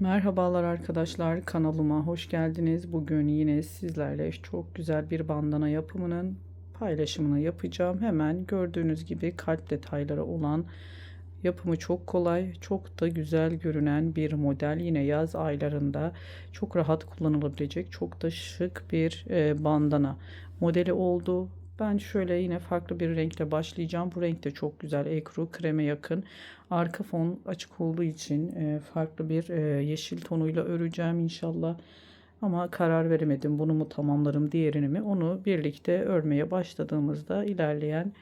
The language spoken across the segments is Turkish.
Merhabalar arkadaşlar, kanalıma hoş geldiniz. Bugün yine sizlerle çok güzel bir bandana yapımının paylaşımını yapacağım. Hemen gördüğünüz gibi kalp detayları olan, yapımı çok kolay, çok da güzel görünen bir model. Yine yaz aylarında çok rahat kullanılabilecek, çok da şık bir bandana modeli oldu. Ben şöyle yine farklı bir renkle başlayacağım. Bu renk de çok güzel. Ekru kreme yakın. Arka fon açık olduğu için farklı bir yeşil tonuyla öreceğim inşallah. Ama karar veremedim. Bunu mu tamamlarım, diğerini mi? Onu birlikte örmeye başladığımızda ilerleyen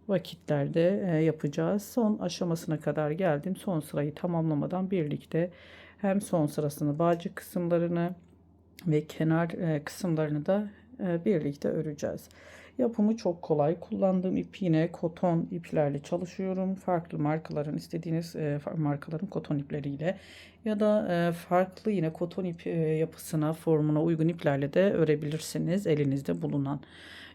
vakitlerde yapacağız. Son aşamasına kadar geldim. Son sırayı tamamlamadan birlikte hem son sırasını, bağcık kısımlarını ve kenar kısımlarını da birlikte öreceğiz. Yapımı çok kolay. Kullandığım ip yine koton iplerle çalışıyorum. Farklı markaların, istediğiniz markaların koton ipleriyle ya da farklı yine koton ip yapısına, formuna uygun iplerle de örebilirsiniz elinizde bulunan.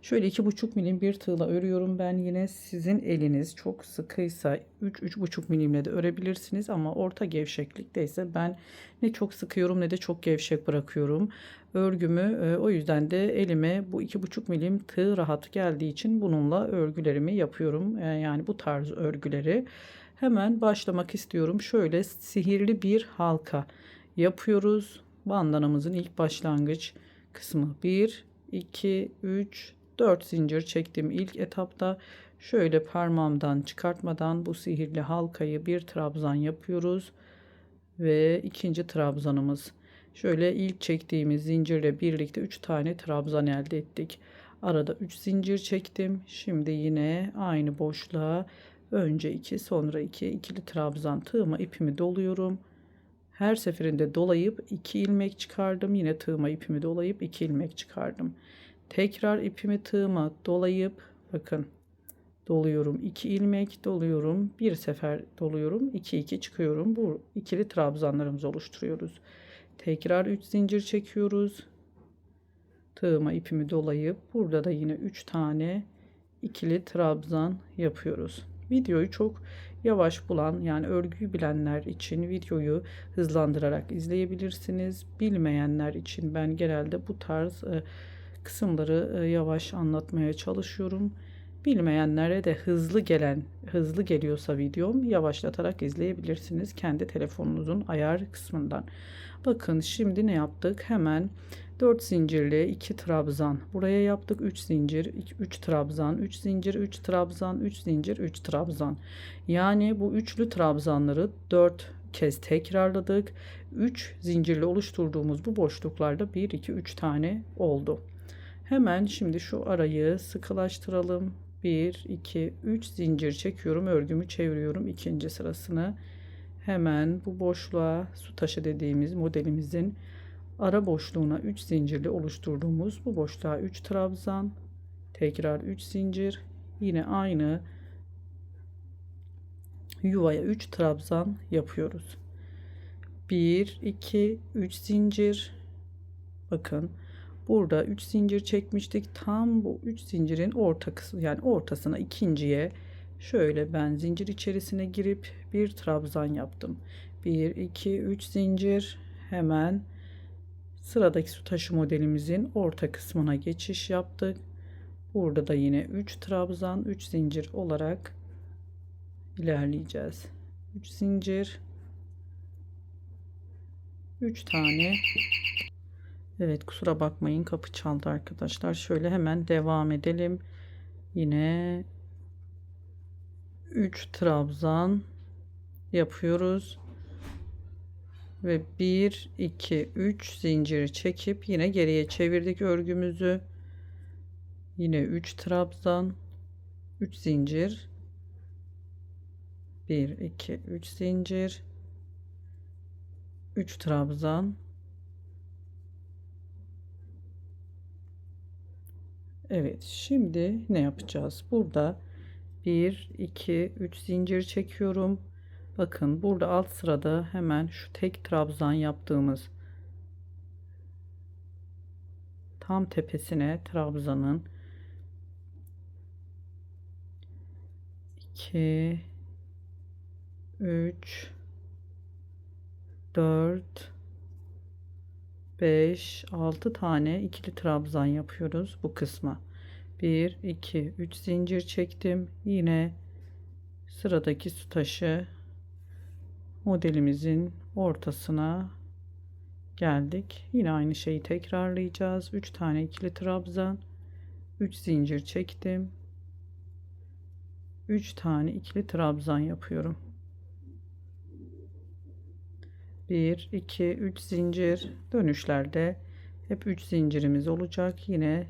Şöyle 2,5 milim bir tığla örüyorum ben yine. Sizin eliniz çok sıkıysa 3-3,5 milimle de örebilirsiniz ama orta gevşeklikteyse ben ne çok sıkıyorum ne de çok gevşek bırakıyorum örgümü. O yüzden de elime bu 2,5 milim tığ rahat geldiği için bununla örgülerimi yapıyorum. Yani bu tarz örgüleri hemen başlamak istiyorum. Şöyle sihirli bir halka yapıyoruz. Bandanamızın ilk başlangıç kısmı 1, 2, 3, 4 zincir çektim ilk etapta. Şöyle parmağımdan çıkartmadan bu sihirli halkayı bir trabzan yapıyoruz ve ikinci trabzanımız. Şöyle ilk çektiğimiz zincirle birlikte 3 tane trabzan elde ettik. Arada 3 zincir çektim. Şimdi yine aynı boşluğa önce 2 sonra 2 ikili trabzan tığıma ipimi doluyorum. Her seferinde dolayıp 2 ilmek çıkardım. Yine tığıma ipimi dolayıp 2 ilmek çıkardım. Tekrar ipimi tığıma dolayıp bakın doluyorum, 2 ilmek doluyorum, bir sefer doluyorum, 2 2 çıkıyorum. Bu ikili trabzanlarımızı oluşturuyoruz. Tekrar 3 zincir çekiyoruz. Tığıma ipimi dolayıp burada da yine 3 tane ikili trabzan yapıyoruz. Videoyu çok yavaş bulan, yani örgüyü bilenler için videoyu hızlandırarak izleyebilirsiniz. Bilmeyenler için ben genelde bu tarz kısımları yavaş anlatmaya çalışıyorum. Bilmeyenlere de hızlı geliyorsa videom yavaşlatarak izleyebilirsiniz kendi telefonunuzun ayar kısmından. Bakın şimdi ne yaptık? Hemen 4 zincirli 2 trabzan buraya yaptık. 3 zincir, 3 trabzan, 3 zincir, 3 trabzan, 3 zincir, 3 trabzan. Yani bu üçlü trabzanları 4 kez tekrarladık. 3 zincirle oluşturduğumuz bu boşluklarda 1 2 3 tane oldu. Hemen şimdi şu arayı sıkılaştıralım. 1 2 3 zincir çekiyorum, örgümü çeviriyorum ikinci sırasını. Hemen bu boşluğa, su taşı dediğimiz modelimizin ara boşluğuna 3 zincirli oluşturduğumuz bu boşluğa 3 trabzan, tekrar 3 zincir, yine aynı yuvaya 3 trabzan yapıyoruz. 1 2 3 zincir. Bakın burada 3 zincir çekmiştik. Tam bu 3 zincirin orta kısmı, yani ortasına, ikinciye şöyle ben zincir içerisine girip bir trabzan yaptım. 1 2 3 zincir. Hemen sıradaki su taşı modelimizin orta kısmına geçiş yaptık. Burada da yine 3 trabzan 3 zincir olarak ilerleyeceğiz. 3 zincir, 3 tane. Evet, kusura bakmayın, kapı çaldı arkadaşlar. Şöyle hemen devam edelim. Yine 3 trabzan yapıyoruz ve 1 2 3 zincir çekip yine geriye çevirdik örgümüzü. Yine 3 trabzan, 3 zincir, 1 2 3 zincir, 3 trabzan. Evet, şimdi ne yapacağız? Burada 1 2 3 zincir çekiyorum. Bakın burada alt sırada hemen şu tek trabzan yaptığımız tam tepesine trabzanın 2 3 4, 5, 6 tane ikili trabzan yapıyoruz bu kısma. 1, 2, 3 zincir çektim. Yine sıradaki su taşı modelimizin ortasına geldik. Yine aynı şeyi tekrarlayacağız. 3 tane ikili trabzan, 3 zincir çektim. 3 tane ikili trabzan yapıyorum. 1, 2, 3 zincir. Dönüşlerde hep 3 zincirimiz olacak. Yine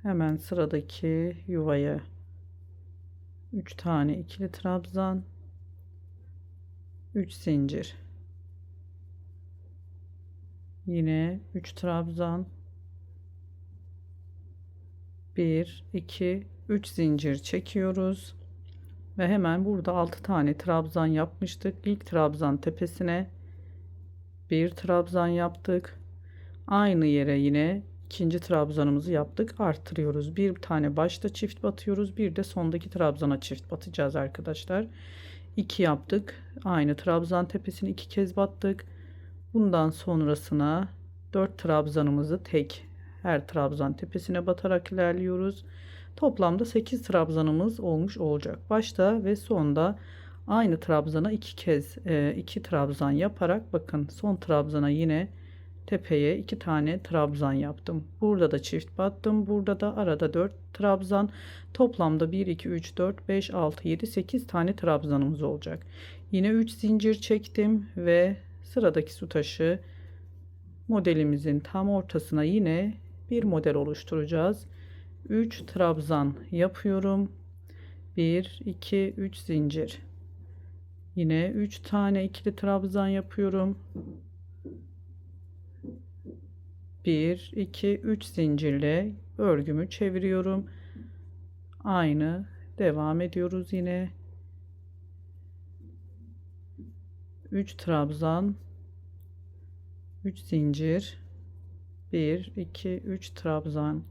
hemen sıradaki yuvaya 3 tane ikili trabzan, 3 zincir. Yine 3 trabzan, 1, 2, 3 zincir çekiyoruz. Ve hemen burada 6 tane trabzan yapmıştık. İlk trabzan tepesine bir trabzan yaptık. Aynı yere yine ikinci trabzanımızı yaptık. Artırıyoruz. Bir tane başta çift batıyoruz. Bir de sondaki trabzana çift batacağız arkadaşlar. 2 yaptık. Aynı trabzan tepesini 2 kez battık. Bundan sonrasına 4 trabzanımızı tek her trabzan tepesine batarak ilerliyoruz. Toplamda 8 trabzanımız olmuş olacak. Başta ve sonda aynı trabzana 2 kez 2 trabzan yaparak bakın son trabzana yine tepeye 2 tane trabzan yaptım. Burada da çift battım. Burada da arada 4 trabzan. Toplamda 1, 2, 3, 4, 5, 6, 7, 8 tane trabzanımız olacak. Yine 3 zincir çektim ve sıradaki su taşı modelimizin tam ortasına yine bir model oluşturacağız. 3 trabzan yapıyorum. 1, 2, 3 zincir. Yine 3 tane ikili trabzan yapıyorum. 1, 2, 3 zincirle örgümü çeviriyorum. Aynı devam ediyoruz yine. 3 trabzan, 3 zincir. 1, 2, 3 trabzan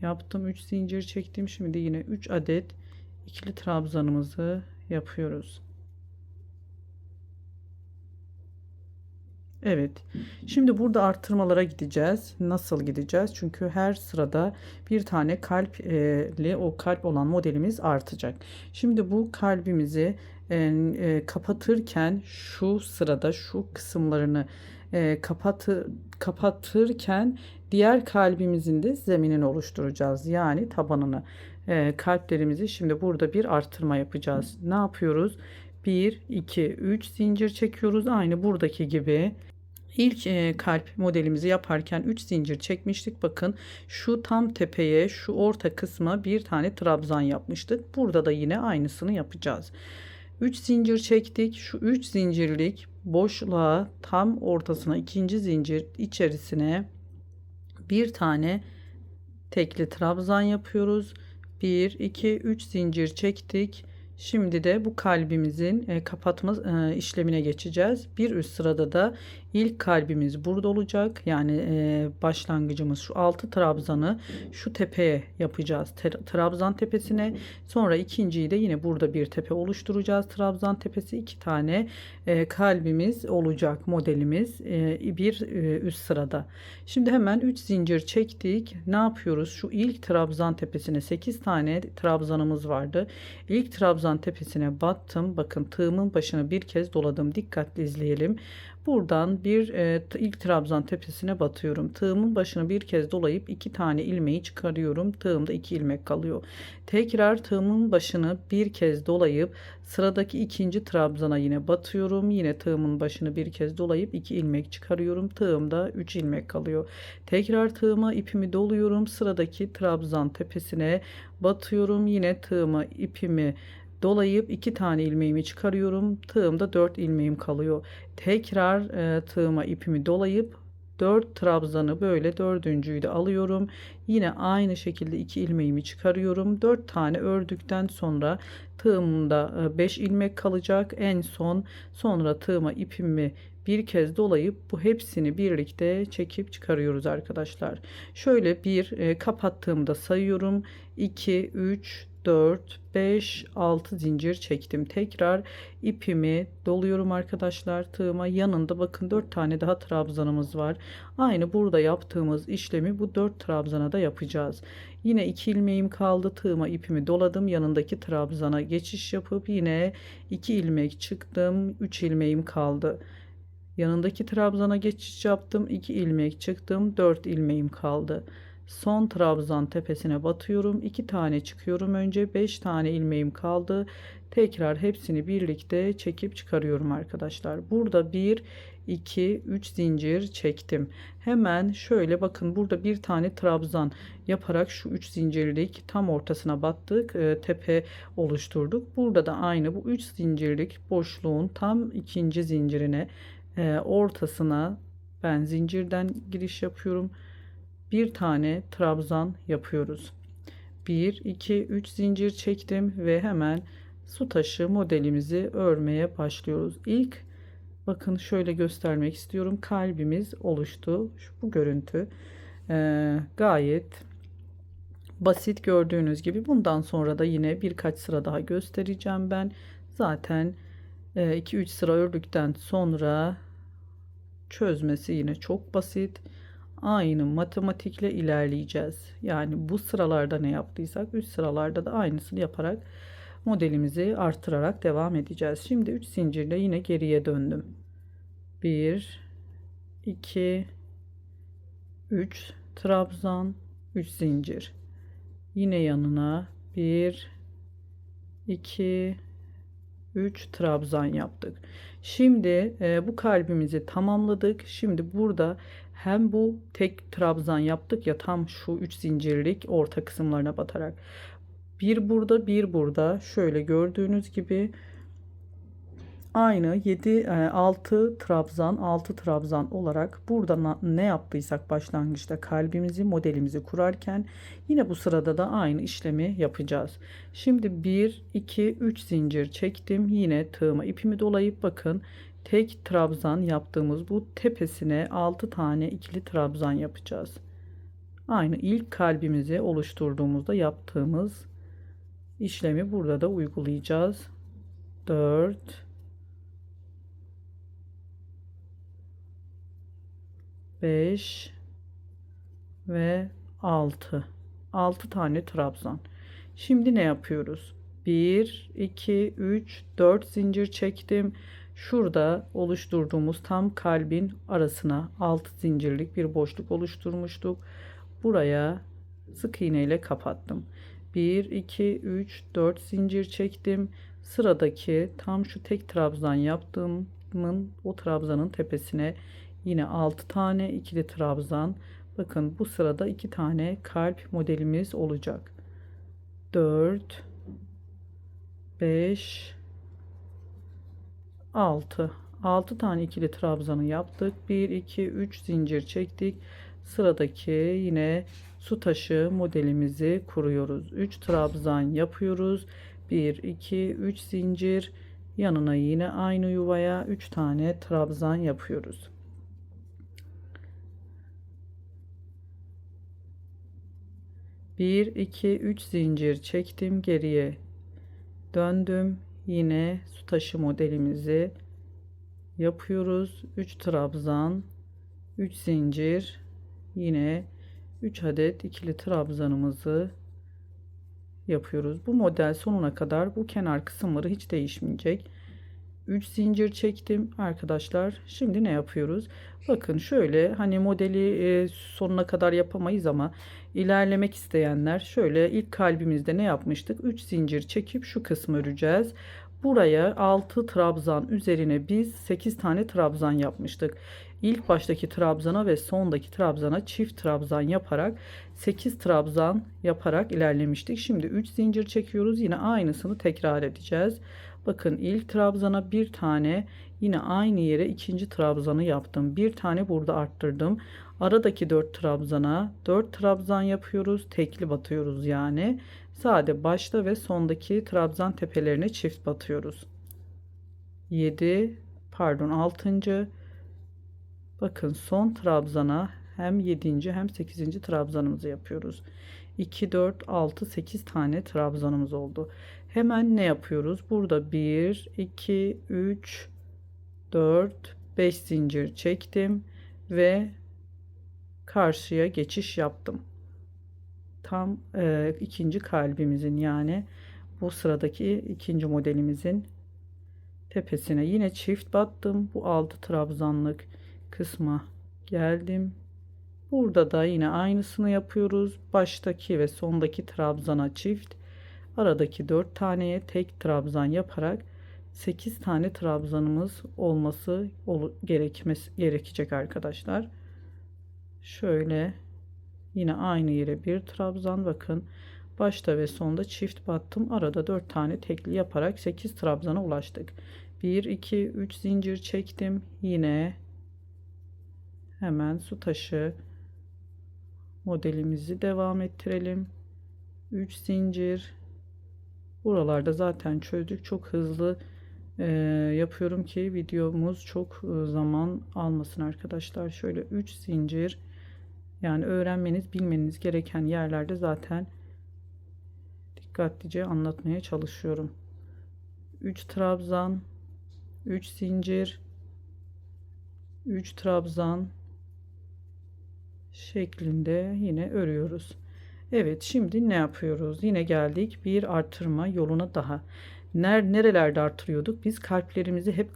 yaptım. 3 zincir çektim. Şimdi yine 3 adet ikili trabzanımızı yapıyoruz. Evet. Şimdi burada artırmalara gideceğiz. Nasıl gideceğiz? Çünkü her sırada bir tane kalpli o kalp olan modelimiz artacak. Şimdi bu kalbimizi kapatırken şu sırada şu kısımlarını kapatırken diğer kalbimizin de zeminini oluşturacağız. Yani tabanını. Kalplerimizi şimdi burada bir artırma yapacağız. Ne yapıyoruz? 1, 2, 3 zincir çekiyoruz. Aynı buradaki gibi. İlk kalp modelimizi yaparken 3 zincir çekmiştik. Bakın şu tam tepeye şu orta kısma bir tane trabzan yapmıştık. Burada da yine aynısını yapacağız. 3 zincir çektik. Şu 3 zincirlik boşluğa tam ortasına ikinci zincir içerisine bir tane tekli trabzan yapıyoruz. 1, 2, 3 zincir çektik. Şimdi de bu kalbimizin kapatma işlemine geçeceğiz. Bir üst sırada da ilk kalbimiz burada olacak. Yani başlangıcımız şu 6 trabzanı şu tepeye yapacağız. Trabzan tepesine. Sonra ikinciyi de yine burada bir tepe oluşturacağız. Trabzan tepesi 2 tane kalbimiz olacak modelimiz bir üst sırada. Şimdi hemen 3 zincir çektik. Ne yapıyoruz? Şu ilk trabzan tepesine 8 tane trabzanımız vardı. İlk trabzan tepesine battım. Bakın tığımın başına bir kez doladım. Dikkatli izleyelim. Buradan ilk trabzan tepesine batıyorum. Tığımın başına bir kez dolayıp 2 tane ilmeği çıkarıyorum. Tığımda 2 ilmek kalıyor. Tekrar tığımın başını bir kez dolayıp sıradaki ikinci trabzana yine batıyorum. Yine tığımın başını bir kez dolayıp 2 ilmek çıkarıyorum. Tığımda 3 ilmek kalıyor. Tekrar tığıma ipimi doluyorum. Sıradaki trabzan tepesine batıyorum. Yine tığıma ipimi dolayıp 2 tane ilmeğimi çıkarıyorum. Tığımda 4 ilmeğim kalıyor. Tekrar tığıma ipimi dolayıp 4 trabzanı böyle dördüncüyü de alıyorum. Yine aynı şekilde 2 ilmeğimi çıkarıyorum. 4 tane ördükten sonra tığımda 5 ilmek kalacak. En son sonra tığıma ipimi bir kez dolayıp bu hepsini birlikte çekip çıkarıyoruz arkadaşlar. Şöyle bir kapattığımda sayıyorum. 2, 3, 4, 5, 6 zincir çektim. Tekrar ipimi doluyorum arkadaşlar tığıma. Yanında bakın 4 tane daha trabzanımız var. Aynı burada yaptığımız işlemi bu 4 trabzana da yapacağız. Yine 2 ilmeğim kaldı. Tığıma ipimi doladım. Yanındaki trabzana geçiş yapıp yine 2 ilmek çıktım. 3 ilmeğim kaldı. Yanındaki trabzana geçiş yaptım. 2 ilmek çıktım. 4 ilmeğim kaldı. Son trabzan tepesine batıyorum. 2 tane çıkıyorum önce. 5 tane ilmeğim kaldı. Tekrar hepsini birlikte çekip çıkarıyorum arkadaşlar. Burada 1, 2, 3 zincir çektim. Hemen şöyle bakın burada bir tane trabzan yaparak şu 3 zincirlik tam ortasına battık. Tepe oluşturduk. Burada da aynı bu 3 zincirlik boşluğun tam ikinci zincirine ortasına ben zincirden giriş yapıyorum. Bir tane trabzan yapıyoruz. 1 2 3 zincir çektim ve hemen su taşı modelimizi örmeye başlıyoruz. İlk bakın şöyle göstermek istiyorum. Kalbimiz oluştu. Bu görüntü gayet basit gördüğünüz gibi. Bundan sonra da yine birkaç sıra daha göstereceğim ben. Zaten 2-3 sıra ördükten sonra çözmesi yine çok basit. Aynı matematikle ilerleyeceğiz. Yani bu sıralarda ne yaptıysak üst sıralarda da aynısını yaparak modelimizi artırarak devam edeceğiz. Şimdi 3 zincirle yine geriye döndüm. 1 2 3 trabzan, 3 zincir. Yine yanına 1 2 3 trabzan yaptık. Şimdi bu kalbimizi tamamladık. Şimdi burada hem bu tek trabzan yaptık ya tam şu 3 zincirlik orta kısımlarına batarak. Bir burada, bir burada. Şöyle gördüğünüz gibi aynı 7 6 trabzan 6 trabzan olarak burada ne yaptıysak başlangıçta kalbimizi modelimizi kurarken yine bu sırada da aynı işlemi yapacağız. Şimdi 1 2 3 zincir çektim. Yine tığıma ipimi dolayıp bakın tek trabzan yaptığımız bu tepesine 6 tane ikili trabzan yapacağız. Aynı ilk kalbimizi oluşturduğumuzda yaptığımız işlemi burada da uygulayacağız. 4 5 ve 6 tane trabzan. Şimdi ne yapıyoruz? 1 2 3 4 zincir çektim. Şurada oluşturduğumuz tam kalbin arasına 6 zincirlik bir boşluk oluşturmuştuk. Buraya sık iğne ile kapattım. 1 2 3 4 zincir çektim. Sıradaki tam şu tek trabzan yaptığımın o trabzanın tepesine yine 6 tane ikili trabzan. Bakın bu sırada 2 tane kalp modelimiz olacak. 4 5 6 tane ikili trabzanı yaptık. 1 2 3 zincir çektik. Sıradaki yine su taşı modelimizi kuruyoruz. 3 trabzan yapıyoruz. 1 2 3 zincir, yanına yine aynı yuvaya 3 tane trabzan yapıyoruz. Bir, iki, üç zincir çektim, geriye döndüm. Yine su taşı modelimizi yapıyoruz. 3 trabzan, 3 zincir, yine 3 adet ikili trabzanımızı yapıyoruz. Bu model sonuna kadar bu kenar kısımları hiç değişmeyecek. 3 zincir çektim arkadaşlar. Şimdi ne yapıyoruz? Bakın şöyle hani modeli sonuna kadar yapamayız ama ilerlemek isteyenler şöyle ilk kalbimizde ne yapmıştık? 3 zincir çekip şu kısmı öreceğiz. Buraya 6 trabzan üzerine biz 8 tane trabzan yapmıştık. İlk baştaki trabzana ve sondaki trabzana çift trabzan yaparak 8 trabzan yaparak ilerlemiştik. Şimdi 3 zincir çekiyoruz. Yine aynısını tekrar edeceğiz. Bakın ilk trabzana bir tane, yine aynı yere ikinci trabzanı yaptım. Bir tane burada arttırdım. Aradaki 4 trabzana 4 trabzan yapıyoruz. Tekli batıyoruz yani. Sade başta ve sondaki trabzan tepelerine çift batıyoruz. 7 pardon 6. Bakın son trabzana hem 7. hem 8. trabzanımızı yapıyoruz. 2, 4, 6, 8 tane trabzanımız oldu. Hemen ne yapıyoruz? Burada 1, 2, 3, 4, 5 zincir çektim ve karşıya geçiş yaptım. Tam ikinci kalbimizin, yani bu sıradaki ikinci modelimizin tepesine yine çift battım. Bu 6 trabzanlık kısma geldim. Burada da yine aynısını yapıyoruz. Baştaki ve sondaki trabzana çift, aradaki 4 taneye tek trabzan yaparak 8 tane trabzanımız olması gerekecek arkadaşlar. Şöyle yine aynı yere bir trabzan, bakın başta ve sonda çift battım. Arada 4 tane tekli yaparak 8 trabzana ulaştık. 1, 2, 3 zincir çektim. Yine hemen su taşı modelimizi devam ettirelim. 3 zincir. Buralarda zaten çözdük. Çok hızlı yapıyorum ki videomuz çok zaman almasın arkadaşlar. Şöyle 3 zincir, yani öğrenmeniz, bilmeniz gereken yerlerde zaten dikkatlice anlatmaya çalışıyorum. 3 trabzan, 3 zincir, 3 trabzan şeklinde yine örüyoruz. Evet, şimdi ne yapıyoruz? Yine geldik bir artırma yoluna daha. Nerelerde artırıyorduk? Biz kalplerimizi hep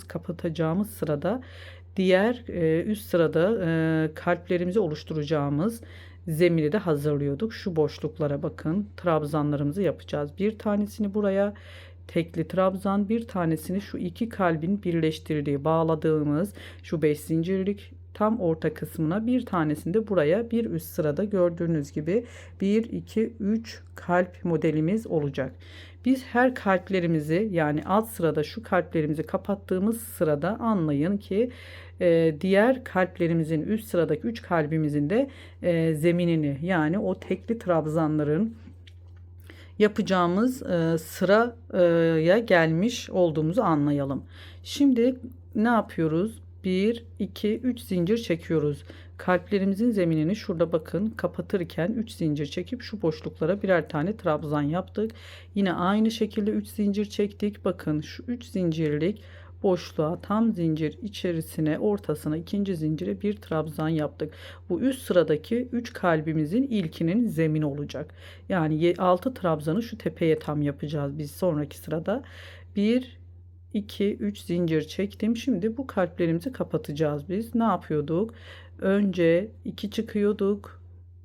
kapatacağımız sırada diğer üst sırada kalplerimizi oluşturacağımız zemini de hazırlıyorduk. Şu boşluklara bakın. Trabzanlarımızı yapacağız. Bir tanesini buraya tekli trabzan, bir tanesini şu iki kalbin birleştirdiği, bağladığımız şu 5 zincirlik tam orta kısmına, bir tanesini de buraya bir üst sırada gördüğünüz gibi 1, 2, 3 kalp modelimiz olacak. Biz her kalplerimizi, yani alt sırada şu kalplerimizi kapattığımız sırada anlayın ki diğer kalplerimizin üst sıradaki 3 kalbimizin de zeminini, yani o tekli trabzanların yapacağımız sıraya gelmiş olduğumuzu anlayalım. Şimdi ne yapıyoruz? 1, 2, 3 zincir çekiyoruz. Kalplerimizin zeminini şurada bakın kapatırken 3 zincir çekip şu boşluklara birer tane trabzan yaptık. Yine aynı şekilde 3 zincir çektik. Bakın şu 3 zincirlik boşluğa, tam zincir içerisine, ortasına ikinci zincire bir trabzan yaptık. Bu üst sıradaki 3 kalbimizin ilkinin zemini olacak. Yani 6 trabzanı şu tepeye tam yapacağız biz sonraki sırada. 1, 2, 3 zincir çektim. Şimdi bu kalplerimizi kapatacağız biz. Ne yapıyorduk? Önce 2 çıkıyorduk.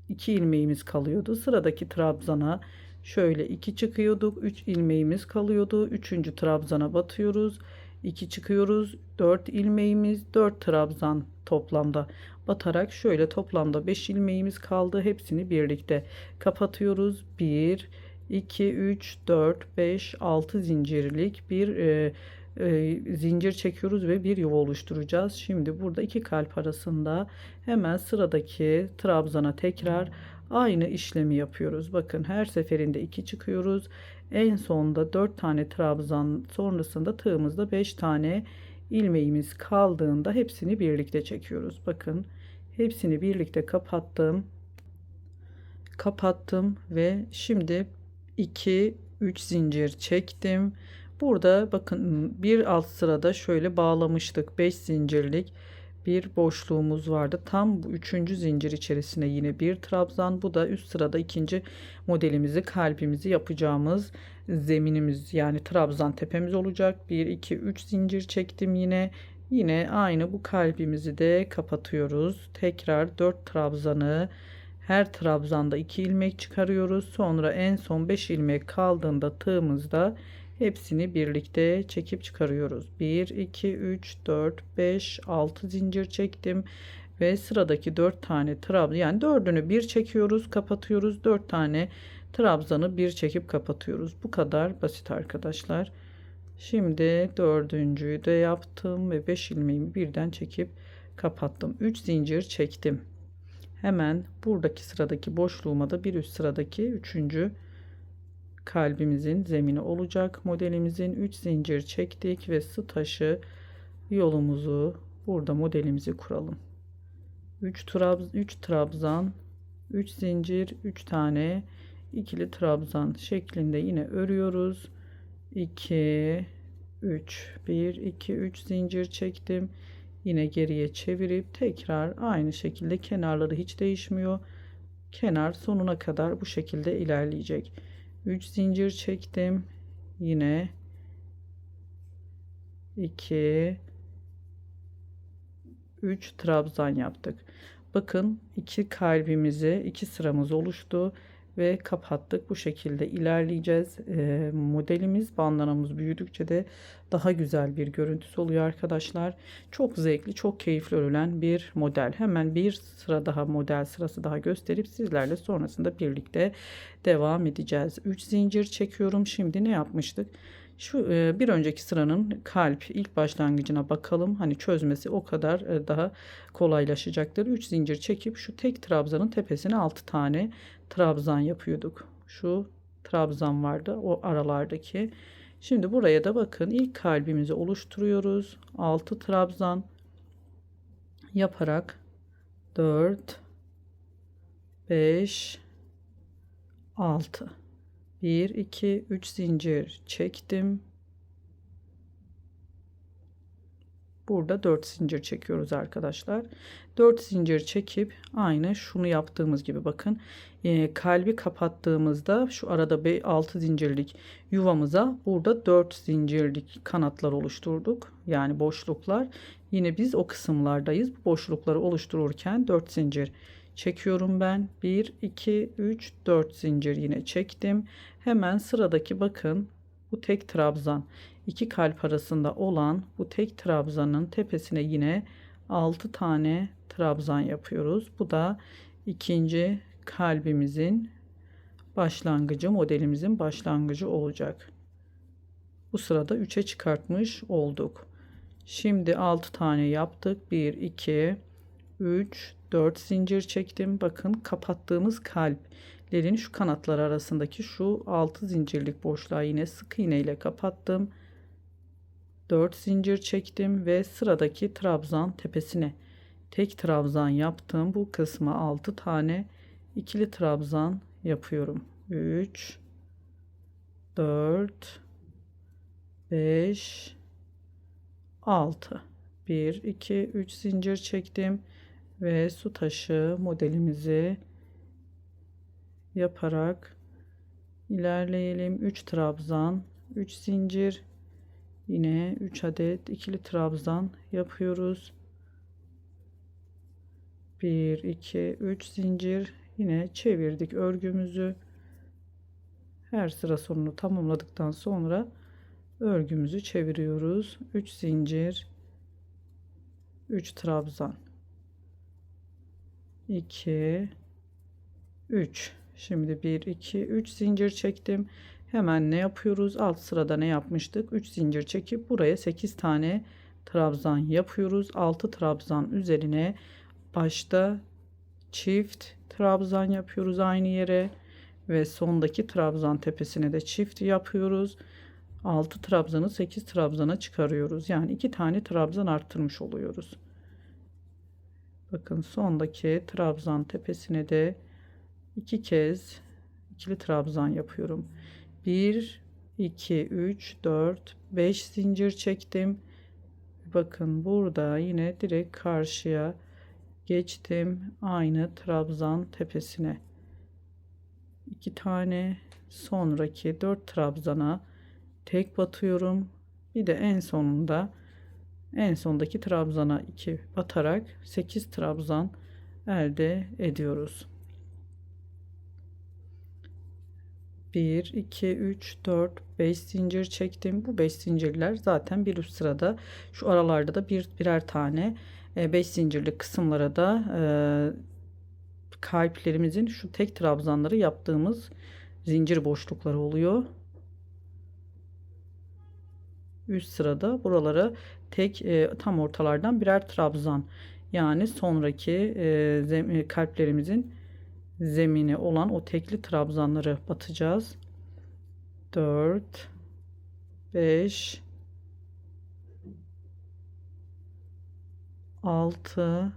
2 ilmeğimiz kalıyordu. Sıradaki trabzana şöyle 2 çıkıyorduk. 3 ilmeğimiz kalıyordu. 3. trabzana batıyoruz. 2 çıkıyoruz. 4 ilmeğimiz, 4 trabzan toplamda batarak şöyle toplamda 5 ilmeğimiz kaldı. Hepsini birlikte kapatıyoruz. 1, 2, 3, 4, 5, 6 zincirlik bir zincir çekiyoruz ve bir yuva oluşturacağız. Şimdi burada iki kalp arasında hemen sıradaki trabzana tekrar aynı işlemi yapıyoruz. Bakın her seferinde 2 çıkıyoruz. En sonda 4 tane trabzan sonrasında tığımızda 5 tane ilmeğimiz kaldığında hepsini birlikte çekiyoruz. Bakın hepsini birlikte kapattım ve şimdi 2, 3 zincir çektim. Burada bakın bir alt sırada şöyle bağlamıştık. 5 zincirlik bir boşluğumuz vardı. Tam bu 3. zincir içerisine yine bir trabzan. Bu da üst sırada ikinci modelimizi, kalbimizi yapacağımız zeminimiz, yani trabzan tepemiz olacak. 1, 2, 3 zincir çektim yine. Yine aynı bu kalbimizi de kapatıyoruz. Tekrar 4 trabzanı, her trabzanda 2 ilmek çıkarıyoruz. Sonra en son 5 ilmek kaldığında tığımızda hepsini birlikte çekip çıkarıyoruz. 1, 2, 3, 4, 5, 6 zincir çektim. Ve sıradaki 4 tane trabzan, yani dördünü bir çekiyoruz, kapatıyoruz. 4 tane trabzanı bir çekip kapatıyoruz. Bu kadar basit arkadaşlar. Şimdi dördüncüyü de yaptım ve 5 ilmeğimi birden çekip kapattım. 3 zincir çektim. Hemen buradaki sıradaki boşluğuma da bir üst sıradaki 3. kalbimizin zemini olacak modelimizin. 3 zincir çektik ve sık taşı yolumuzu burada modelimizi kuralım. 3 trabzan 3 zincir, 3 tane ikili trabzan şeklinde yine örüyoruz. 2 3 1 2 3 zincir çektim. Yine geriye çevirip tekrar aynı şekilde kenarları hiç değişmiyor. Kenar sonuna kadar bu şekilde ilerleyecek. 3 zincir çektim. Yine 2 3 trabzan yaptık. Bakın iki kalbimizi, iki sıramız oluştu ve kapattık. Bu şekilde ilerleyeceğiz. Modelimiz, bandanamız büyüdükçe de daha güzel bir görüntüsü oluyor arkadaşlar. Çok zevkli, çok keyifli örülen bir model. Hemen bir sıra daha, model sırası daha gösterip sizlerle sonrasında birlikte devam edeceğiz. 3 zincir çekiyorum. Şimdi ne yapmıştık? Şu bir önceki sıranın kalp ilk başlangıcına bakalım. Hani çözmesi o kadar daha kolaylaşacaktır. 3 zincir çekip şu tek trabzanın tepesine 6 tane trabzan yapıyorduk. Şu trabzan vardı o aralardaki. Şimdi buraya da bakın ilk kalbimizi oluşturuyoruz. 6 trabzan yaparak 4 5 6 1 2 3 zincir çektim. Burada 4 zincir çekiyoruz arkadaşlar. 4 zincir çekip aynı şunu yaptığımız gibi bakın kalbi kapattığımızda şu arada 6 zincirlik yuvamıza burada 4 zincirlik kanatlar oluşturduk. Yani boşluklar. Yine biz o kısımlardayız. Bu boşlukları oluştururken 4 zincir çekiyorum ben. 1 2 3 4 zincir yine çektim. Hemen sıradaki bakın bu tek trabzan. İki kalp arasında olan bu tek trabzanın tepesine yine 6 tane trabzan yapıyoruz. Bu da ikinci kalbimizin başlangıcı, modelimizin başlangıcı olacak. Bu sırada 3'e çıkartmış olduk. Şimdi 6 tane yaptık. 1 2 3 4 zincir çektim. Bakın kapattığımız kalplerin şu kanatlar arasındaki şu 6 zincirlik boşluğa yine sık iğne ile kapattım. 4 zincir çektim ve sıradaki trabzan tepesine tek trabzan yaptım. Bu kısma 6 tane ikili trabzan yapıyorum. 3 4 5 6 1 2 3 zincir çektim ve su taşı modelimizi yaparak ilerleyelim. 3 trabzan, 3 zincir, yine 3 adet ikili trabzan yapıyoruz. 1 2 3 zincir, yine çevirdik örgümüzü. Her sıra sonunu tamamladıktan sonra örgümüzü çeviriyoruz. 3 zincir, 3 trabzan, 2 3. Şimdi 1 2 3 zincir çektim. Hemen ne yapıyoruz? Alt sırada ne yapmıştık? 3 zincir çekip buraya 8 tane trabzan yapıyoruz. 6 trabzan üzerine başta çift trabzan yapıyoruz aynı yere ve sondaki trabzan tepesine de çift yapıyoruz. 6 trabzanı 8 trabzana çıkarıyoruz. Yani 2 tane trabzan arttırmış oluyoruz. Bakın sondaki trabzan tepesine de 2 kez ikili trabzan yapıyorum. 1 2 3 4 5 zincir çektim. Bakın burada yine direkt karşıya geçtim. Aynı trabzan tepesine 2 tane, sonraki 4 trabzana tek batıyorum. Bir de en sondaki trabzana 2 batarak 8 trabzan elde ediyoruz. 1 2 3 4 5 zincir çektim. Bu 5 zincirler zaten bir üst sırada, şu aralarda da birer tane 5 zincirlik kısımlara da kalplerimizin şu tek trabzanları yaptığımız zincir boşlukları oluyor. Üst sırada buralara tek tam ortalardan birer trabzan, yani sonraki kalplerimizin zemini olan o tekli trabzanları batacağız. 4 5 6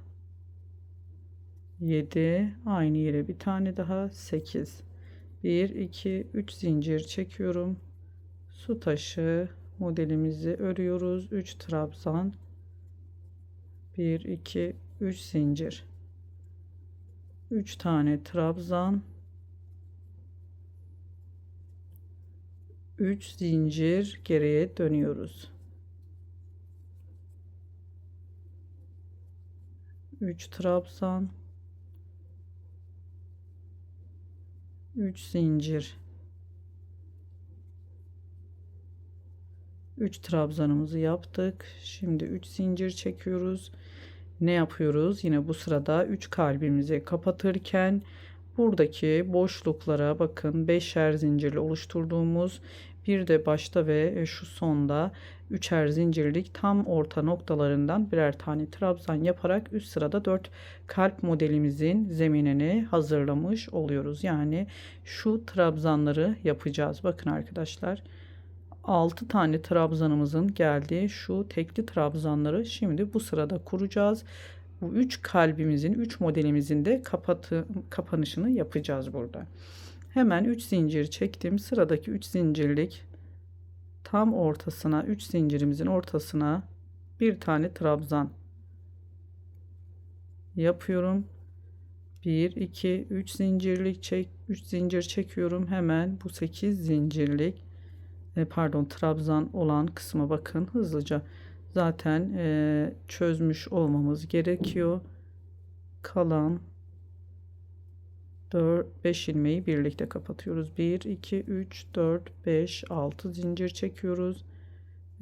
7, aynı yere bir tane daha 8. 1 2 3 zincir çekiyorum. Su taşı modelimizi örüyoruz. 3 trabzan, 1 2 3 zincir, 3 tane trabzan, 3 zincir, geriye dönüyoruz. 3 trabzan, 3 zincir, 3 trabzanımızı yaptık. Şimdi 3 zincir çekiyoruz. Ne yapıyoruz? Yine bu sırada 3 kalbimizi kapatırken buradaki boşluklara bakın, 5'er zincirli oluşturduğumuz, bir de başta ve şu sonda 3'er zincirlik tam orta noktalarından birer tane trabzan yaparak üst sırada 4 kalp modelimizin zeminini hazırlamış oluyoruz. Yani şu trabzanları yapacağız. Bakın arkadaşlar, 6 tane trabzanımızın geldiği şu tekli trabzanları şimdi bu sırada kuracağız. Bu 3 kalbimizin, 3 modelimizin de kapanışını yapacağız burada. Hemen 3 zincir çektim. Sıradaki 3 zincirlik tam ortasına, 3 zincirimizin ortasına bir tane trabzan yapıyorum. 1 2 3 zincirlik 3 zincir çekiyorum. Hemen bu 8 zincirlik trabzan olan kısma bakın, hızlıca zaten çözmüş olmamız gerekiyor. Kalan 4 5 ilmeği birlikte kapatıyoruz. 1 2 3 4 5 6 zincir çekiyoruz.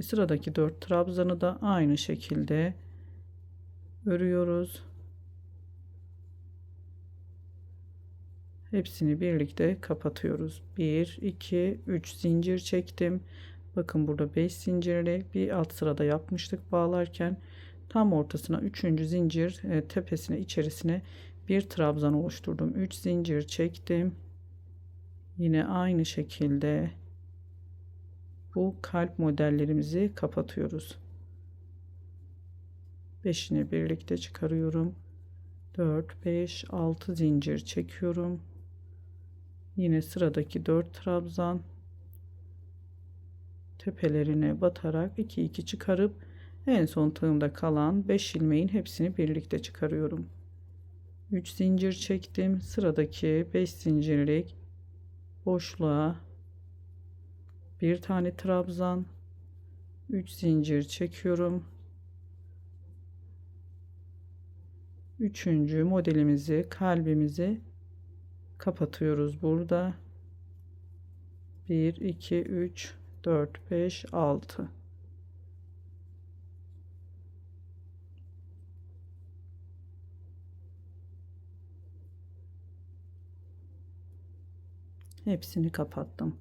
Sıradaki 4 trabzanı da aynı şekilde örüyoruz. Hepsini birlikte kapatıyoruz. 1 2 3 zincir çektim. Bakın burada 5 zincirli bir alt sırada yapmıştık bağlarken, tam ortasına 3. zincir tepesine, içerisine bir trabzan oluşturdum. 3 zincir çektim. Yine aynı şekilde bu kalp modellerimizi kapatıyoruz. 5'ini birlikte çıkarıyorum. 4 5 6 zincir çekiyorum. Yine sıradaki 4 trabzan, tepelerine batarak 2 2 çıkarıp en son tığımda kalan 5 ilmeğin hepsini birlikte çıkarıyorum. 3 zincir çektim. Sıradaki 5 zincirlik boşluğa bir tane trabzan, 3 zincir çekiyorum. Üçüncü modelimizi, kalbimizi kapatıyoruz burada. 1 2 3 4 5 6. Hepsini kapattım.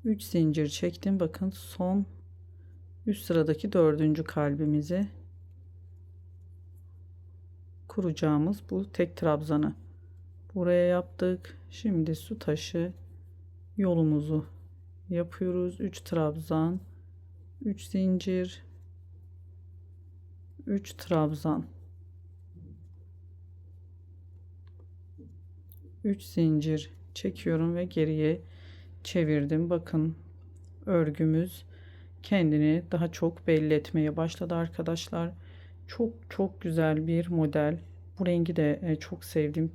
3 zincir çektim. Bakın son üst sıradaki 4. kalbimizi kuracağımız bu tek trabzanı buraya yaptık. Şimdi su taşı yolumuzu yapıyoruz. 3 trabzan, 3 zincir, 3 trabzan, 3 zincir çekiyorum ve geriye çevirdim. Bakın örgümüz kendini daha çok belli etmeye başladı arkadaşlar. Çok çok güzel bir model. Bu rengi de çok sevdim.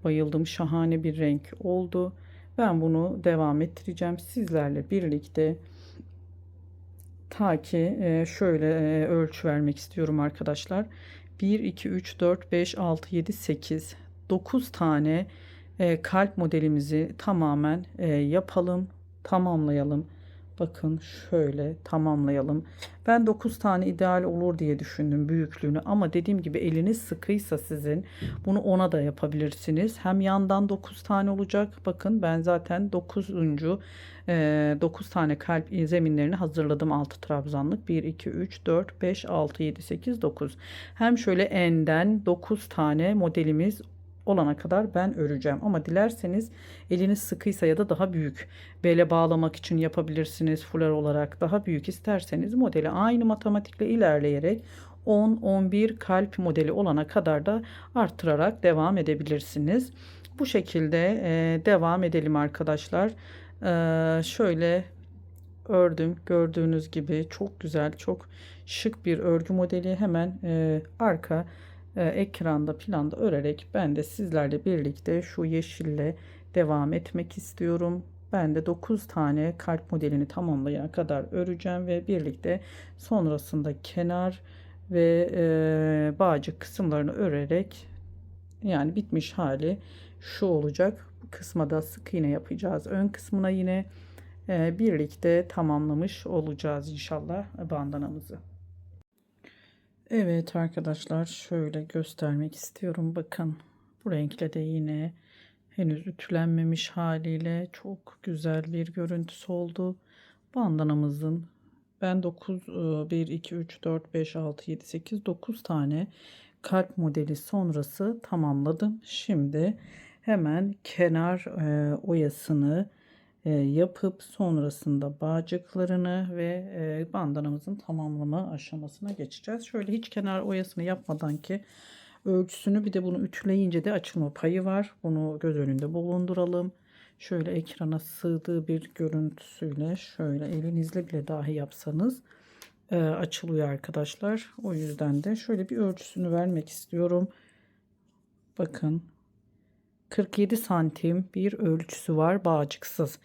Bayıldım. Şahane bir renk oldu. Ben bunu devam ettireceğim sizlerle birlikte. Ta ki şöyle ölçü vermek istiyorum arkadaşlar. 1 2 3 4 5 6 7 8 9 tane kalp modelimizi tamamen yapalım, tamamlayalım. Bakın şöyle tamamlayalım. Ben 9 tane ideal olur diye düşündüm büyüklüğünü, ama dediğim gibi eliniz sıkıysa sizin bunu 10'a da yapabilirsiniz. Hem yandan 9 tane olacak. Bakın ben zaten 9 tane kalp zeminlerini hazırladım. 6 trabzanlık 1 2 3 4 5 6 7 8 9. Hem şöyle enden 9 tane modelimiz olana kadar ben öreceğim. Ama dilerseniz eliniz sıkıysa ya da daha büyük bele bağlamak için yapabilirsiniz fular olarak. Daha büyük isterseniz modeli aynı matematikle ilerleyerek 10-11 kalp modeli olana kadar da arttırarak devam edebilirsiniz. Bu şekilde devam edelim arkadaşlar. Şöyle ördüm. Gördüğünüz gibi çok güzel, çok şık bir örgü modeli. Hemen arka ekranda planda örerek ben de sizlerle birlikte şu yeşille devam etmek istiyorum. Ben de 9 tane kalp modelini tamamlayana kadar öreceğim ve birlikte sonrasında kenar ve bağcık kısımlarını örerek, yani bitmiş hali şu olacak. Bu kısma da sık iğne yapacağız. Ön kısmına yine birlikte tamamlamış olacağız inşallah bandanamızı. Evet arkadaşlar, şöyle göstermek istiyorum. Bakın, bu renkle de yine henüz ütülenmemiş haliyle çok güzel bir görüntüsü oldu. Bandanamızın ben 9 1 2 3 4 5 6 7 8 9 tane kalp modeli sonrası tamamladım. Şimdi hemen kenar oyasını yapıp sonrasında bağcıklarını ve bandanamızın tamamlama aşamasına geçeceğiz. Şöyle hiç kenar oyasını yapmadan ki ölçüsünü, bir de bunu ütüleyince de açılma payı var. Bunu göz önünde bulunduralım. Şöyle ekrana sığdığı bir görüntüsüyle, şöyle elinizle bile dahi yapsanız açılıyor arkadaşlar. O yüzden de şöyle bir ölçüsünü vermek istiyorum. Bakın, 47 santim bir ölçüsü var bağcıksız.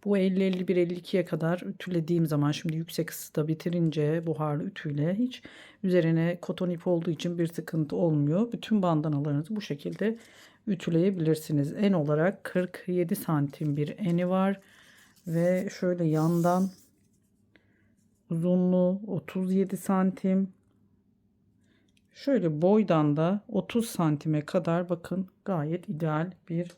Bu 50-51-52'ye kadar ütülediğim zaman, şimdi yüksek ısıda bitirince buharlı ütüyle hiç üzerine koton ip olduğu için bir sıkıntı olmuyor. Bütün bandanalarınızı bu şekilde ütüleyebilirsiniz. En olarak 47 santim bir eni var ve şöyle yandan uzunluğu 37 santim. Şöyle boydan da 30 santime kadar, bakın gayet ideal bir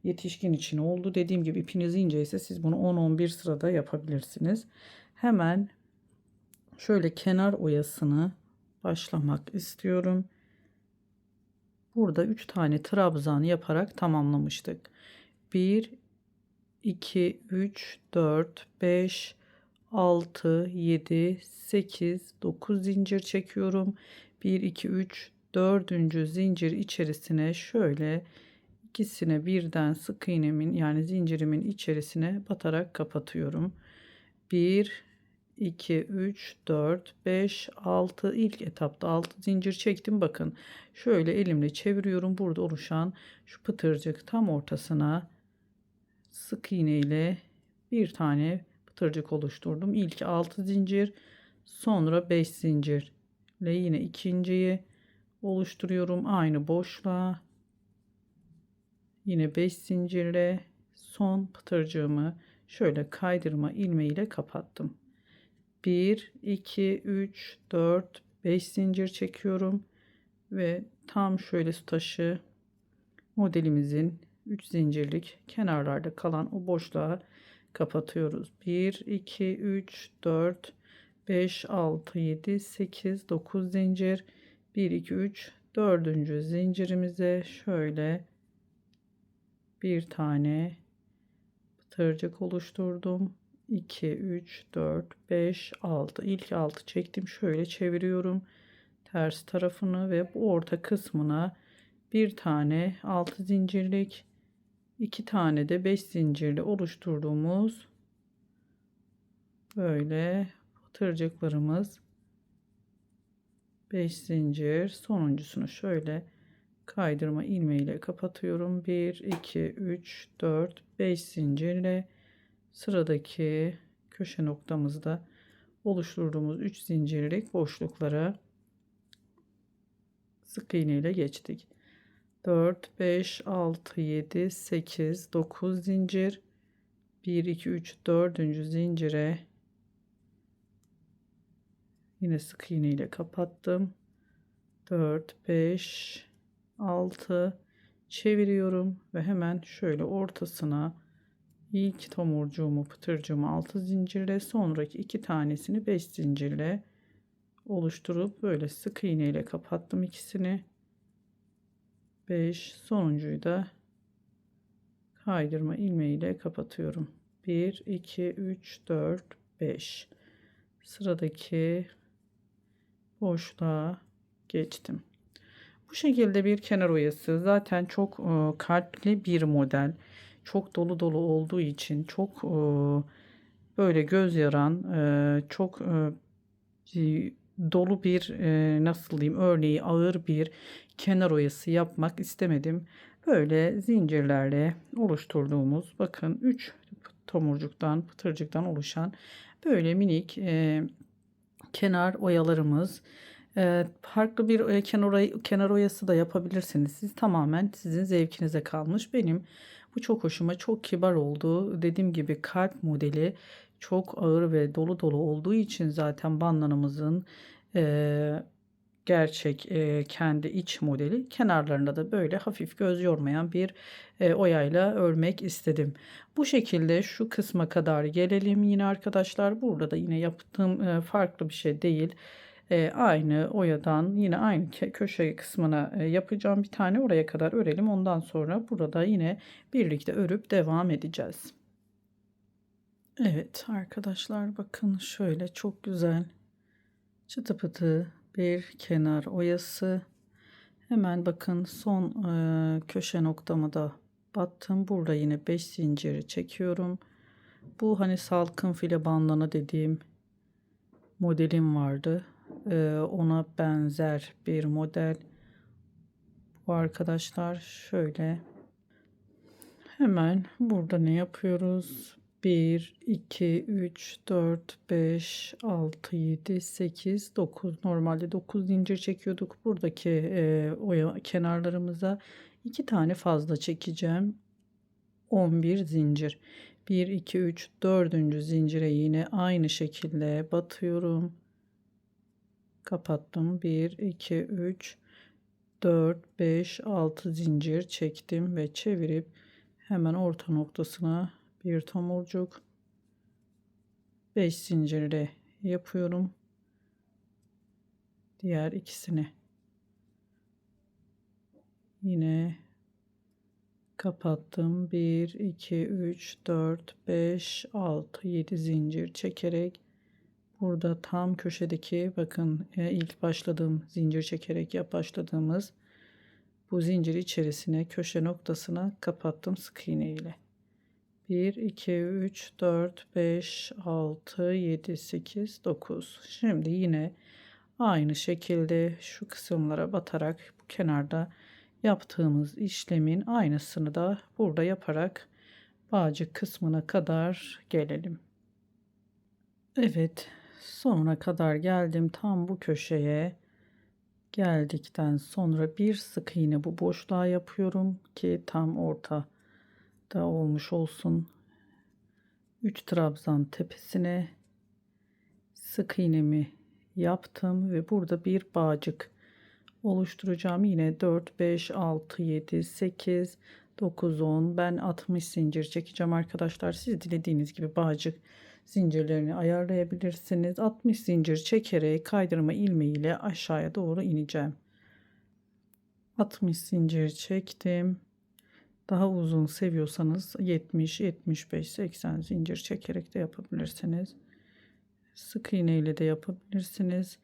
yetişkin için oldu. Dediğim gibi ipiniz ince ise siz bunu 10-11 sırada yapabilirsiniz. Hemen şöyle kenar oyasını başlamak istiyorum. Burada 3 tane trabzan yaparak tamamlamıştık. 1 2 3 4 5 6 7 8 9 zincir çekiyorum. 1 2 3 dördüncü zincir içerisine şöyle ikisine birden sık iğnemin, yani zincirimin içerisine batarak kapatıyorum. 1 2 3 4 5 6, ilk etapta 6 zincir çektim. Bakın şöyle elimle çeviriyorum. Burada oluşan şu pıtırcık tam ortasına sık iğne ile bir tane pıtırcık oluşturdum. İlk 6 zincir, sonra 5 zincir ile yine ikinciyi oluşturuyorum aynı boşluğa. Yine 5 zincirle son pıtırcığımı şöyle kaydırma ilmeği ile kapattım. 1 2 3 4 5 zincir çekiyorum ve tam şöyle su taşı modelimizin 3 zincirlik kenarlarda kalan o boşluğa kapatıyoruz. 1 2 3 4 5 6 7 8 9 zincir, 1 2 3 dördüncü zincirimize şöyle bir tane pıtırcık oluşturdum. 2 3 4 5 6, ilk 6 çektim, şöyle çeviriyorum ters tarafını ve bu orta kısmına bir tane 6 zincirlik, 2 tane de 5 zincirli oluşturduğumuz böyle pıtırcıklarımız, 5 zincir, sonuncusunu şöyle kaydırma ilmeğiyle kapatıyorum. 1 2 3 4 5 zincirle sıradaki köşe noktamızda oluşturduğumuz 3 zincirlik boşluklara sık iğne ile geçtik. 4 5 6 7 8 9 zincir, 1 2 3 dördüncü zincire yine sık iğne ile kapattım. 4 5 6 çeviriyorum ve hemen şöyle ortasına ilk tomurcuğumu, pıtırcığımı 6 zincirle, sonraki 2 tanesini 5 zincirle oluşturup böyle sık iğne ile kapattım ikisini. 5, sonuncuyu da kaydırma ilmeği ile kapatıyorum. 1 2 3 4 5, sıradaki boşluğa geçtim. Bu şekilde bir kenar oyası zaten çok kalpli bir model. Çok dolu dolu olduğu için çok böyle göz yaran, çok dolu bir nasıl diyeyim, örneği ağır bir kenar oyası yapmak istemedim. Böyle zincirlerle oluşturduğumuz, bakın 3 tomurcuktan, pıtırcıktan oluşan böyle minik kenar oyalarımız. Farklı bir kenar oyası da yapabilirsiniz. Siz tamamen sizin zevkinize kalmış. Benim bu çok hoşuma, çok kibar oldu. Dediğim gibi kalp modeli çok ağır ve dolu dolu olduğu için zaten bandanamızın e, gerçek kendi iç modeli, kenarlarında da böyle hafif göz yormayan bir oyayla örmek istedim. Bu şekilde şu kısma kadar gelelim. Yine arkadaşlar burada da yine yaptığım farklı bir şey değil. Aynı oyadan yine aynı köşe kısmına yapacağım bir tane, oraya kadar örelim. Ondan sonra burada yine birlikte örüp devam edeceğiz. Evet arkadaşlar, bakın şöyle çok güzel çıtı pıtı bir kenar oyası. Hemen bakın son köşe noktamı da battım. Burada yine 5 zinciri çekiyorum. Bu hani salkım file bandana dediğim modelim vardı. Ona benzer bir model. Bu arkadaşlar şöyle. Hemen burada ne yapıyoruz? 1, 2, 3, 4, 5, 6, 7, 8, 9. Normalde 9 zincir çekiyorduk. Buradaki oya kenarlarımıza 2 tane fazla çekeceğim. 11 zincir. 1, 2, 3, 4. zincire yine aynı şekilde batıyorum. Kapattım. 1, 2, 3, 4, 5, 6 zincir çektim ve çevirip hemen orta noktasına bir tomurcuk, 5 zincirle yapıyorum. Diğer ikisini yine kapattım. 1, 2, 3, 4, 5, 6, 7 zincir çekerek burada tam köşedeki, bakın ilk başladığım zincir çekerek başladığımız bu zincir içerisine, köşe noktasına kapattım sık iğne ile. 1, 2, 3, 4, 5, 6, 7, 8, 9. Şimdi yine aynı şekilde şu kısımlara batarak bu kenarda yaptığımız işlemin aynısını da burada yaparak bağcık kısmına kadar gelelim. Evet, sonuna kadar geldim. Tam bu köşeye geldikten sonra bir sık iğne bu boşluğa yapıyorum ki tam ortada olmuş olsun. 3 trabzan tepesine sık iğnemi yaptım ve burada bir bağcık oluşturacağım. Yine 4, 5, 6, 7, 8, 9, 10. Ben 60 zincir çekeceğim arkadaşlar. Siz dilediğiniz gibi bağcık zincirlerini ayarlayabilirsiniz. 60 zincir çekerek kaydırma ilmeğiyle aşağıya doğru ineceğim. 60 zincir çektim. Daha uzun seviyorsanız 70, 75, 80 zincir çekerek de yapabilirsiniz. Sık iğne ile de yapabilirsiniz.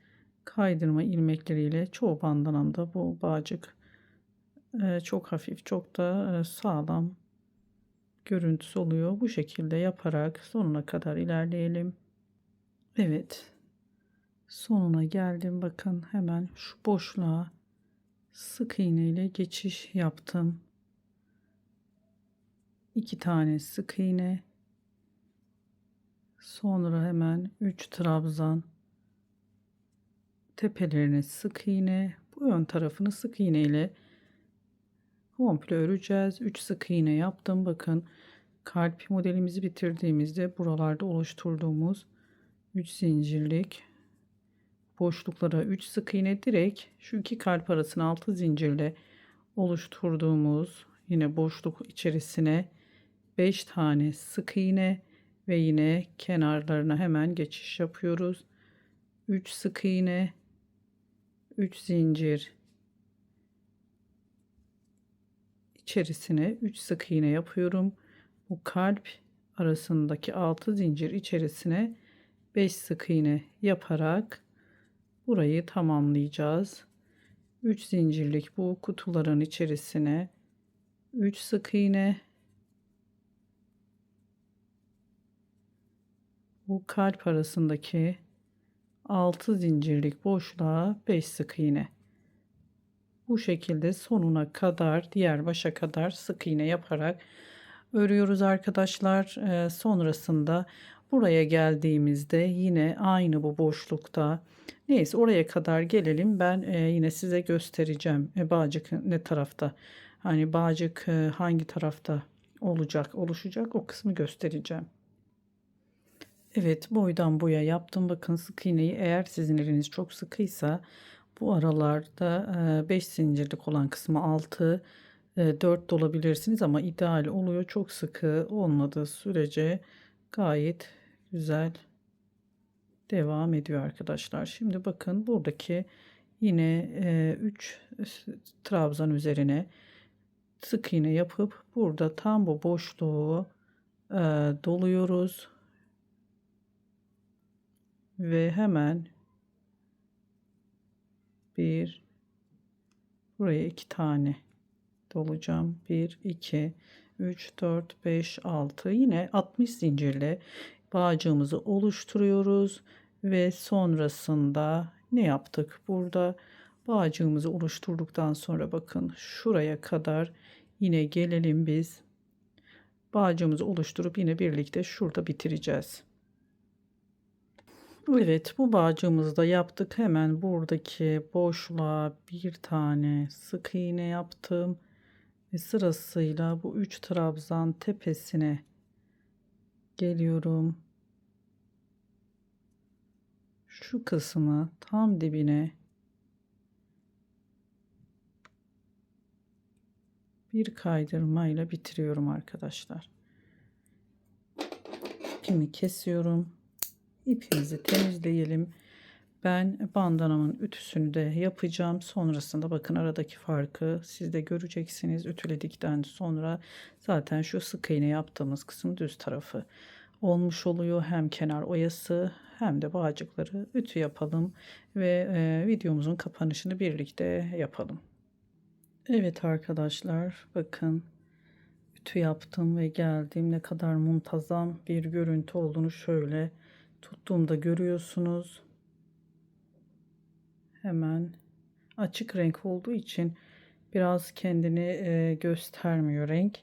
Kaydırma ilmekleriyle çoğu bandanamda bu bağcık çok hafif, çok da sağlam görüntüsü oluyor. Bu şekilde yaparak sonuna kadar ilerleyelim. Evet, sonuna geldim. Bakın hemen şu boşluğa sık iğne ile geçiş yaptım. 2 tane sık iğne, sonra hemen 3 trabzan, tepelerine sık iğne, bu ön tarafını sık iğne ile komple öreceğiz. 3 sık iğne yaptım. Bakın kalp modelimizi bitirdiğimizde buralarda oluşturduğumuz 3 zincirlik boşluklara 3 sık iğne, direkt şu iki kalp arasına 6 zincirle oluşturduğumuz yine boşluk içerisine 5 tane sık iğne ve yine kenarlarına hemen geçiş yapıyoruz. 3 sık iğne, 3 zincir içerisine 3 sık iğne yapıyorum. Bu kalp arasındaki 6 zincir içerisine 5 sık iğne yaparak burayı tamamlayacağız. 3 zincirlik bu kutuların içerisine 3 sık iğne, bu kalp arasındaki 6 zincirlik boşluğa 5 sık iğne. Bu şekilde sonuna kadar, diğer başa kadar sık iğne yaparak örüyoruz arkadaşlar. Sonrasında buraya geldiğimizde yine aynı bu boşlukta, neyse oraya kadar gelelim. Ben yine size göstereceğim. Bağcık ne tarafta, hani bağcık hangi tarafta oluşacak, o kısmı göstereceğim. Evet, boydan boya yaptım. Bakın, sık iğneyi eğer sizin eliniz çok sıkıysa bu aralarda 5 zincirlik olan kısmı 6, 4 de olabilirsiniz ama ideal oluyor. Çok sıkı olmadığı sürece gayet güzel devam ediyor arkadaşlar. Şimdi bakın, buradaki yine 3 trabzan üzerine sık iğne yapıp burada tam bu boşluğu doluyoruz ve hemen buraya 2 tane dolacağım. 1 2 3 4 5 6, yine 60 zincirle bağcığımızı oluşturuyoruz ve sonrasında ne yaptık? Burada bağcığımızı oluşturduktan sonra bakın, şuraya kadar yine gelelim biz. Bağcığımızı oluşturup yine birlikte şurada bitireceğiz. Evet, bu bağcığımızı da yaptık. Hemen buradaki boşluğa bir tane sık iğne yaptım ve sırasıyla bu 3 trabzan tepesine geliyorum. Şu kısmı tam dibine bir kaydırmayla bitiriyorum arkadaşlar. İpimi kesiyorum. İpimizi temizleyelim. Ben bandanamın ütüsünü de yapacağım. Sonrasında bakın, aradaki farkı siz de göreceksiniz. Ütüledikten sonra zaten şu sık iğne yaptığımız kısım düz tarafı olmuş oluyor. Hem kenar oyası hem de bağcıkları ütü yapalım ve videomuzun kapanışını birlikte yapalım. Evet arkadaşlar, bakın, ütü yaptım ve geldim. Ne kadar muntazam bir görüntü olduğunu şöyle tuttuğumda görüyorsunuz. Hemen açık renk olduğu için biraz kendini göstermiyor renk.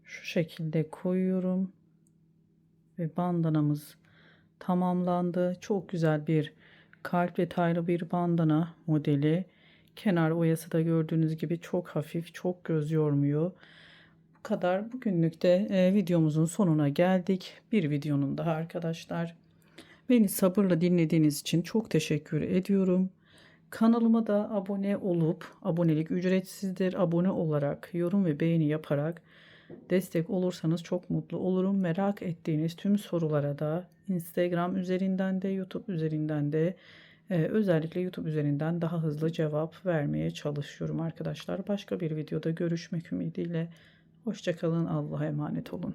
Şu şekilde koyuyorum ve bandanamız tamamlandı. Çok güzel bir kalp detaylı bir bandana modeli. Kenar oyası da gördüğünüz gibi çok hafif, çok göz yormuyor. Bu kadar. Bugünlük de videomuzun sonuna geldik. Bir videonun daha arkadaşlar. Beni sabırla dinlediğiniz için çok teşekkür ediyorum. Kanalıma da abone olup, abonelik ücretsizdir, abone olarak yorum ve beğeni yaparak destek olursanız çok mutlu olurum. Merak ettiğiniz tüm sorulara da Instagram üzerinden de YouTube üzerinden de özellikle YouTube üzerinden daha hızlı cevap vermeye çalışıyorum arkadaşlar. Başka bir videoda görüşmek ümidiyle. Hoşça kalın, Allah'a emanet olun.